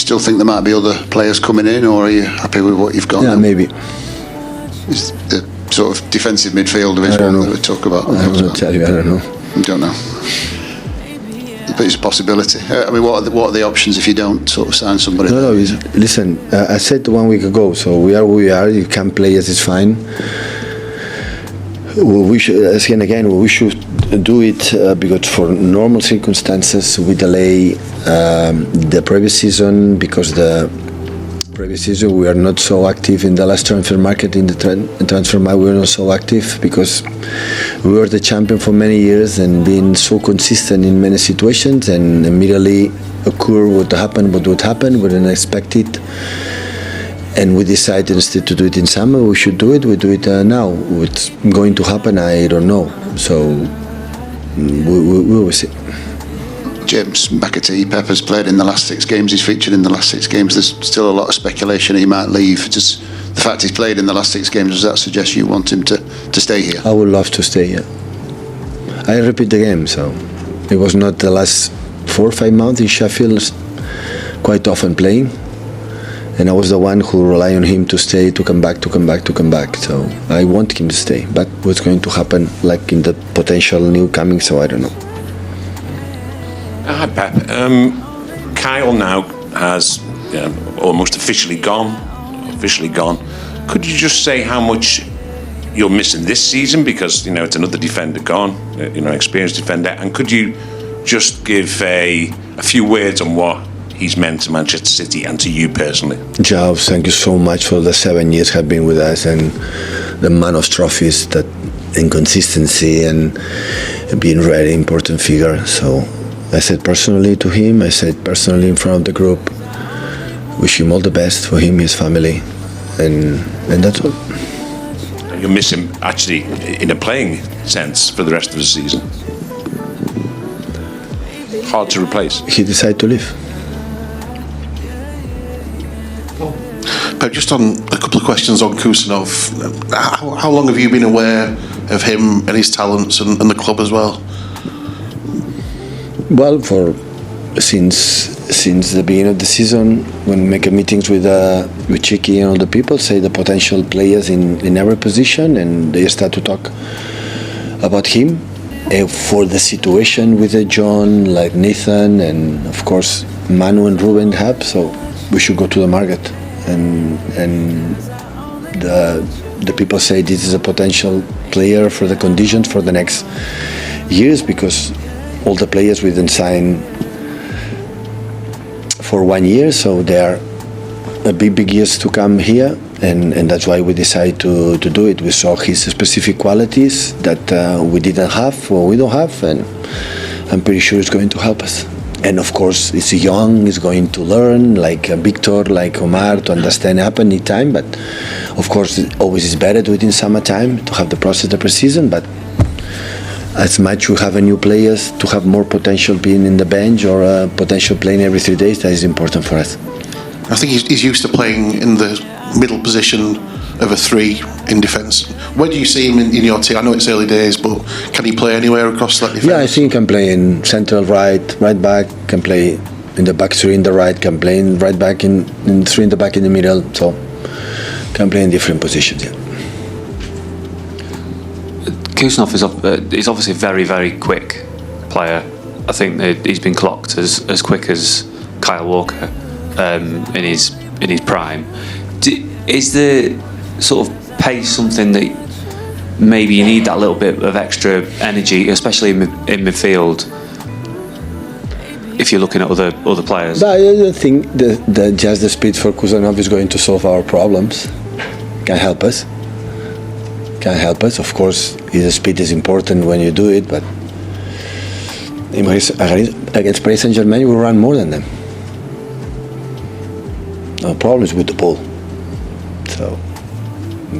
still think there might be other players coming in, or are you happy with what you've got? Yeah, now? maybe. Is the sort of defensive midfielder is one that we talk about. I will tell you, I don't know. You don't know. But it's a possibility. I mean, what are the options if you don't sort of sign somebody? No, listen, I said 1 week ago, so we are who we are. You can play as it's fine. We should, again, we should do it because for normal circumstances we delay the previous season, because the previous season we are not so active in the last transfer market. In the transfer market we were not so active because we were the champion for many years and being so consistent in many situations, and immediately occur what happened, what would happen, we didn't expect it. And we decided instead to do it in summer, we should do it. We do it now. What's going to happen, I don't know. So we will see. James Mancity, Pepper's played in the last 6 games. He's featured in the last 6 games. There's still a lot of speculation he might leave. Just the fact he's played in the last 6 games, does that suggest you want him to stay here? I would love to stay here. I repeat the game, so it was not the last 4 or 5 months in Sheffield, quite often playing. And I was the one who relied on him to stay, to come back. So I want him to stay. But what's going to happen, like in the potential new coming, so I don't know. Hi, Pep. Kyle now has almost officially gone. Could you just say how much you're missing this season? Because, it's another defender gone, experienced defender. And could you just give a few words on what he's meant to Manchester City and to you personally? Joe, thank you so much for the 7 years have been with us, and the man of trophies, that inconsistency and being a very important figure. So I said personally to him, I said personally in front of the group, wish him all the best for him, his family, and that's all. You miss him actually in a playing sense for the rest of the season. Hard to replace. He decided to leave. Pep, just on a couple of questions on Khusanov. How long have you been aware of him and his talents and the club as well? Well, since the beginning of the season, when we make meetings with Chicky and all the people, say the potential players in every position, and they start to talk about him. For the situation with John, like Nathan, and of course Manu and Ruben have, so we should go to the market. And the people say this is a potential player for the conditions for the next years, because all the players we didn't sign for 1 year, so they are a big years to come here, and that's why we decided to do it. We saw his specific qualities that we didn't have, or we don't have, and I'm pretty sure it's going to help us. And of course, it's young, he's going to learn, like Victor, like Omar, to understand happen in time. But of course, it always is better to do it in summertime, to have the process of pre-season. But as much we have a new players, to have more potential being in the bench or potential playing every 3 days, that is important for us. I think he's used to playing in the middle position of a 3 in defence. Where do you see him in your team? I know it's early days, but can he play anywhere across that defence? Yeah, I think he can play in central right back, can play in the back 3 in the right, can play in right back, in 3 in the back in the middle, so can play in different positions, yeah. Khusanov is obviously a very, very quick player. I think that he's been clocked as quick as Kyle Walker in his prime. Is the sort of pace something that maybe you need that little bit of extra energy, especially in midfield, if you're looking at other players? But I don't think that just the speed for Khusanov is going to solve our problems. Can help us. Of course, his speed is important when you do it, but against Paris Saint-Germain, we run more than them. No problems with the ball. So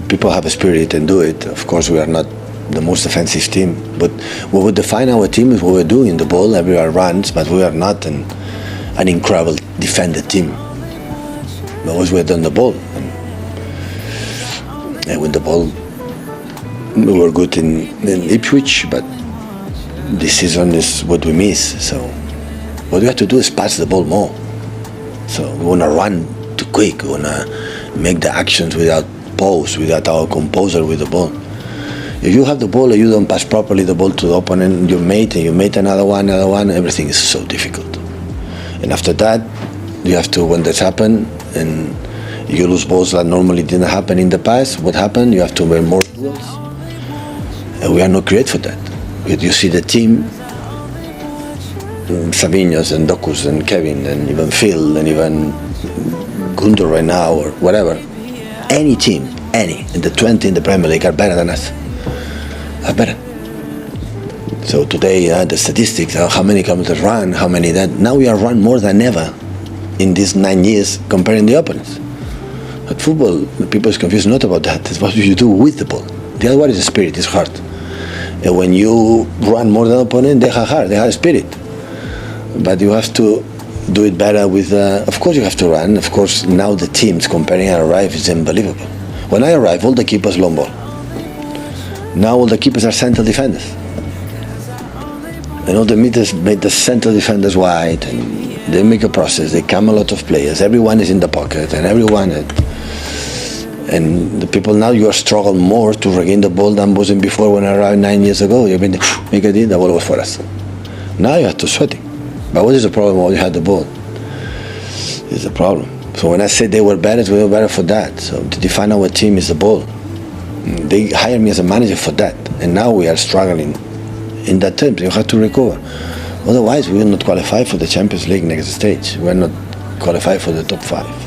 people have a spirit and do it. Of course, we are not the most offensive team, but what would define our team is what we're doing the ball. Everyone runs, but we are not an incredible defender team. But always we're on the ball, and with the ball, we were good in Ipswich, but this season is what we miss. So what we have to do is pass the ball more. So we want to run too quick. We want to make the actions without pause, without our composure with the ball. If you have the ball and you don't pass properly the ball to the opponent, your mate, and you mate another one, everything is so difficult. And after that, you have to, when that's happened, and you lose balls that normally didn't happen in the past, what happened? You have to win more duels. And we are not created for that. You see the team, Savinhos and Dokus and Kevin and even Phil and even Gunther right now or whatever, any team, in the 20 in the Premier League are better than us. Are better. So today, the statistics, how many kilometers run, how many that, now we are run more than ever in these 9 years comparing the opponents. But football, people is confused not about that, it's what you do with the ball. The other one is spirit, it's heart. And when you run more than the opponent, they have heart, they have spirit. But you have to do it better with, of course you have to run, of course now the teams comparing and arrive is unbelievable. When I arrive, all the keepers long ball. Now all the keepers are central defenders. And all the meters made the central defenders wide, and they make a process, they come a lot of players, everyone is in the pocket, and everyone, and the people now, you are struggling more to regain the ball than wasn't before when I arrived 9 years ago. You've been, make a deal, the ball was for us. Now you have to sweat it. But what is the problem when you had the ball? It's the problem. So when I said they were better, we were better for that. So to define our team is the ball. They hired me as a manager for that. And now we are struggling in that terms. You have to recover. Otherwise, we will not qualify for the Champions League next stage. We are not qualified for the top 5.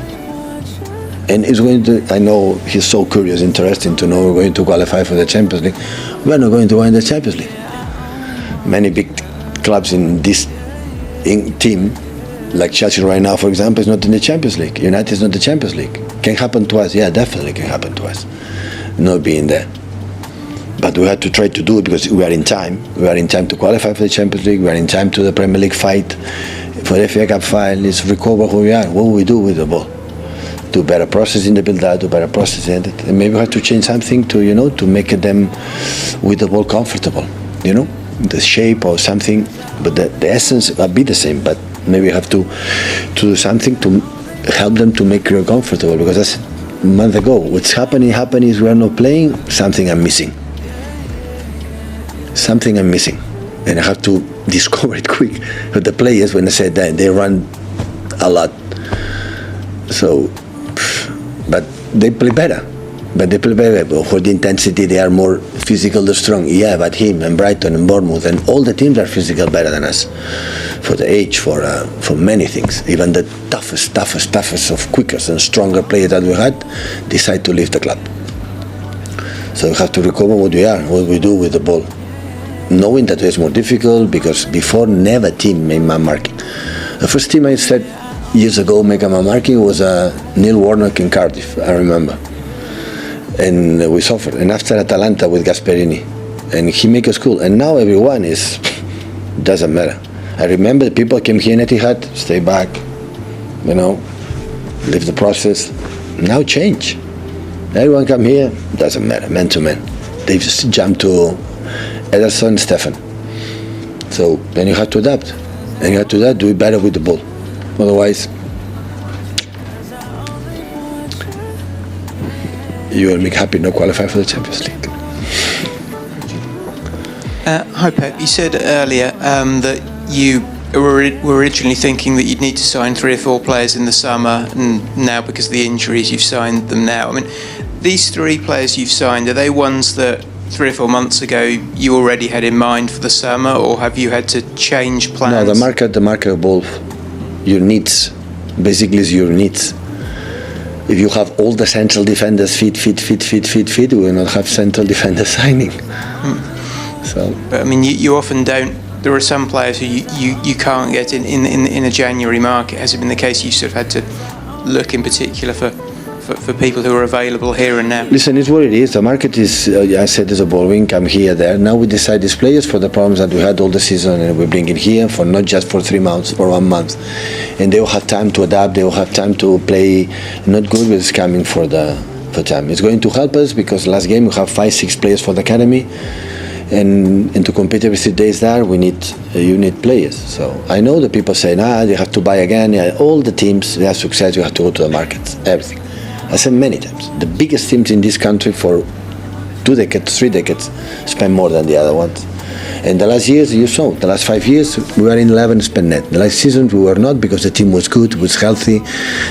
And it's going to, I know he's so curious, interesting to know we're going to qualify for the Champions League. We are not going to win the Champions League. Many big clubs in this team, like Chelsea right now, for example, is not in the Champions League. United is not in the Champions League. Can happen to us? Yeah, definitely can happen to us. Not being there. But we have to try to do it because we are in time. We are in time to qualify for the Champions League. We are in time to the Premier League fight. For the FA Cup final, let's recover who we are. What will we do with the ball? Do better process in the build-up, do better process in it. And maybe we have to change something to, to make them with the ball comfortable, the shape or something. But the essence will be the same, but maybe you have to do something to help them to make you comfortable, because that's a month ago. What's happening is we are not playing, something I'm missing. Something I'm missing. And I have to discover it quick. But the players, when I said that, they run a lot. So, but they play better. But for the intensity, they are more physical, they're strong. Yeah, but him and Brighton and Bournemouth and all the teams are physical better than us. For the age, for many things. Even the toughest of quickest and stronger players that we had decide to leave the club. So we have to recover what we are, what we do with the ball. Knowing that it's more difficult, because before never team made man marking. The first team I said years ago make a man marking was Neil Warnock in Cardiff, I remember. And we suffered. And after Atalanta with Gasperini, and he make a school. And now everyone doesn't matter. I remember people came here in Etihad, stay back, leave the process. Now change. Everyone come here, doesn't matter, man to man. They just jump to Ederson, Stefan. So then you have to adapt. And you have to adapt, do it better with the ball. Otherwise, you will make happy not qualify for the Champions League. Hi Pep, you said earlier that you were originally thinking that you'd need to sign 3 or 4 players in the summer, and now because of the injuries you've signed them now. I mean, these 3 players you've signed, are they ones that 3 or 4 months ago you already had in mind for the summer, or have you had to change plans? No, the market evolve. Your needs, basically is your needs. If you have all the central defenders fit, we will not have central defenders signing. So, but I mean, you often don't. There are some players who you can't get in a January market. Has it been the case you sort of had to look in particular for people who are available here and now? Listen, it's what it is. The market is, I said, is evolving. Come here, there. Now we decide these players for the problems that we had all the season, and we bring it here for not just for 3 months, for 1 month. And they will have time to adapt. They will have time to play. Not good, but it's coming for time. It's going to help us because last game we have 5-6 players for the academy. and to compete every 3 days there, you need players. So I know the people say, you have to buy again. Yeah, all the teams, they have success, you have to go to the markets, everything. I said many times, the biggest teams in this country for 2 decades, 3 decades, spend more than the other ones. And the last years, you saw, the last 5 years, we were in 11 spend net. The last season, we were not, because the team was good, was healthy,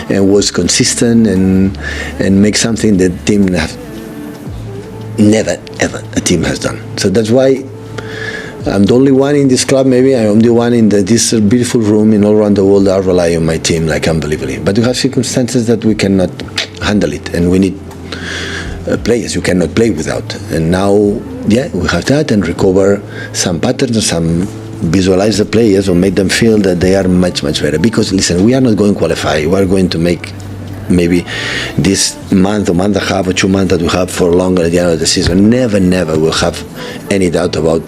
and was consistent, and make something that team have never, ever a team has done. So that's why I'm the only one in this club, maybe. I'm the one in this beautiful room in all around the world that rely on my team like unbelievably. But we have circumstances that we cannot handle it, and we need players you cannot play without. And now, we have that, and recover some patterns, some visualize the players, or make them feel that they are much, much better. Because listen, we are not going to qualify. We are going to make maybe this month or month and a half or 2 months that we have for longer at the end of the season. Never will have any doubt about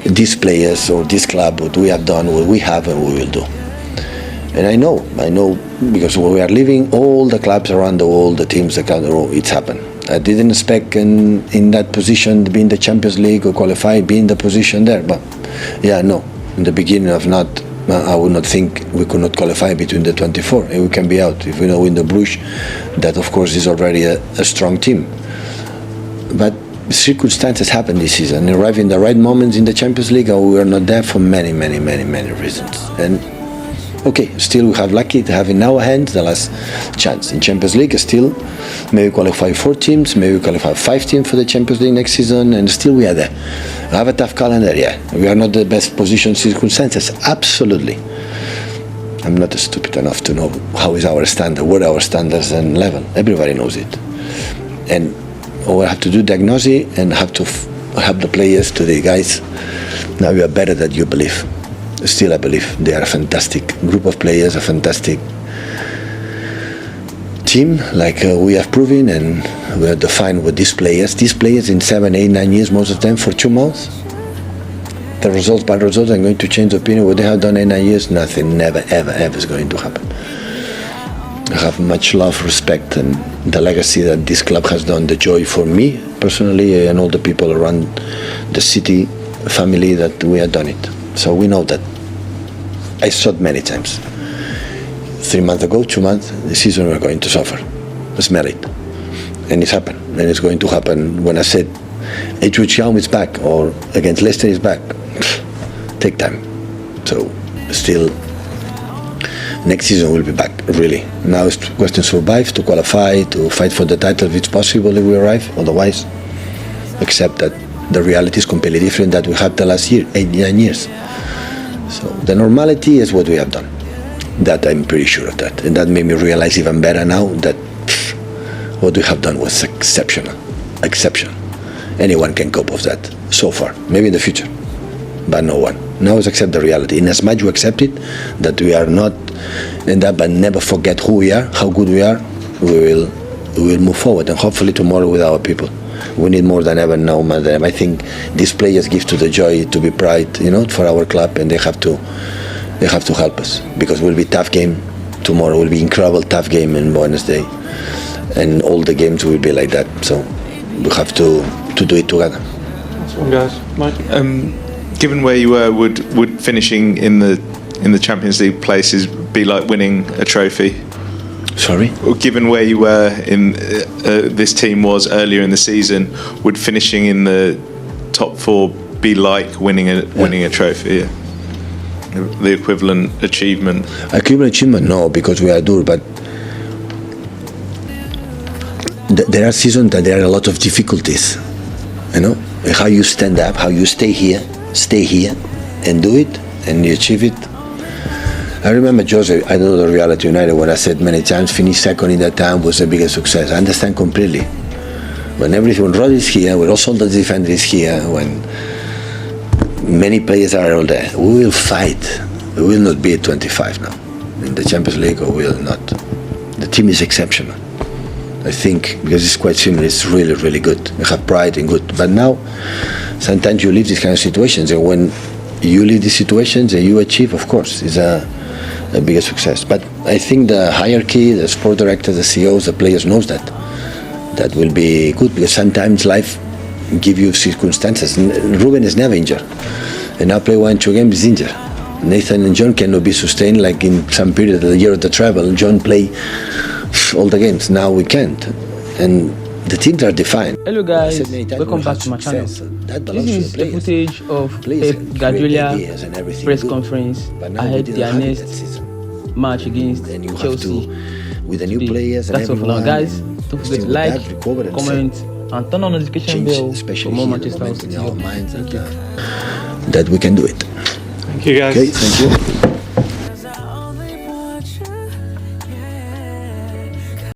these players or this club, what we have done, what we have, and we will do. And I know, because when we are leaving all the clubs around the world, the teams around the world, it's happened. I didn't expect in that position to be in the Champions League or qualify, be in the position there. But in the beginning I would not think we could not qualify between the 24, and we can be out. If we know in the Bruges, that of course is already a strong team. But circumstances happen this season. Arrive in the right moments in the Champions League, and we are not there for many reasons. And still we have lucky to have in our hands the last chance. In Champions League, still maybe qualify 4 teams, maybe qualify 5 teams for the Champions League next season, and still we are there. We have a tough calendar, We are not the best position circumstances, absolutely. I'm not stupid enough to know how is our standard, what are our standards and level. Everybody knows it. And we have to do diagnosis and have to help the players to the guys. Now you are better than you believe. Still, I believe they are a fantastic group of players, a fantastic team, like we have proven, and we have defined with these players. These players in 7, 8, 9 years, most of them for 2 months. The results, bad results, I'm going to change opinion. What they have done in 9 years, nothing, never, ever is going to happen. I have much love, respect, and the legacy that this club has done, the joy for me personally, and all the people around the city, family, that we have done it. So we know that. I saw it many times. 3 months ago, 2 months, the season we're going to suffer. Smell it. And it's happened. And it's going to happen. When I said Ipswich Town is back, or against Leicester is back, take time. So still, next season we'll be back, really. Now it's a question to survive, to qualify, to fight for the title if it's possible if we arrive. Otherwise, accept that the reality is completely different that we had the last year, 8, 9 years. So the normality is what we have done. That I'm pretty sure of that. And that made me realize even better now that what we have done was exceptional. Anyone can cope with that so far. Maybe in the future, but no one. Now is accept the reality. In as much we accept it, that we are not end up and never forget who we are, how good we are, we will move forward, and hopefully tomorrow with our people. We need more than ever now, madam. I think these players give to the joy, to be pride, for our club, and they have to help us, because it will be tough game tomorrow. Will be incredible tough game in Wednesday, and all the games will be like that. So we have to do it together. That's one, guys. Mike, given where you were, would finishing in the Champions League places be like winning a trophy? Sorry? Given where you were in this team was earlier in the season, would finishing in the top 4 be like winning a trophy? Yeah. The equivalent achievement? No, because we are due, but there are seasons that there are a lot of difficulties, how you stand up, how you stay here and do it, and you achieve it. I remember Jose, I know the reality United, when I said many times, finish second in that time was the biggest success. I understand completely. When Rod is here, when also the defender is here, when many players are all there, we will fight. We will not be at 25 now in the Champions League, or we will not. The team is exceptional. I think, because it's quite similar, it's really, really good. We have pride and good. But now, sometimes you leave these kind of situations, and when you leave these situations and you achieve, of course, is a bigger success. But I think the hierarchy, the sport directors, the CEOs, the players knows that will be good, because sometimes life give you circumstances. Ruben is never injured, and now play 1-2 games is injured. Nathan and John cannot be sustained like in some period of the year of the travel. John play all the games. Now we can't, and the teams are defined. Hello guys, welcome back to my channel. This is the footage of Pep Guardiola press conference ahead their next match against Chelsea. With the new players, that's all for now, guys. Don't forget to like, comment, and turn on the notification bell for more Manchester City. That we can do it. Thank you, guys. Okay, thank you.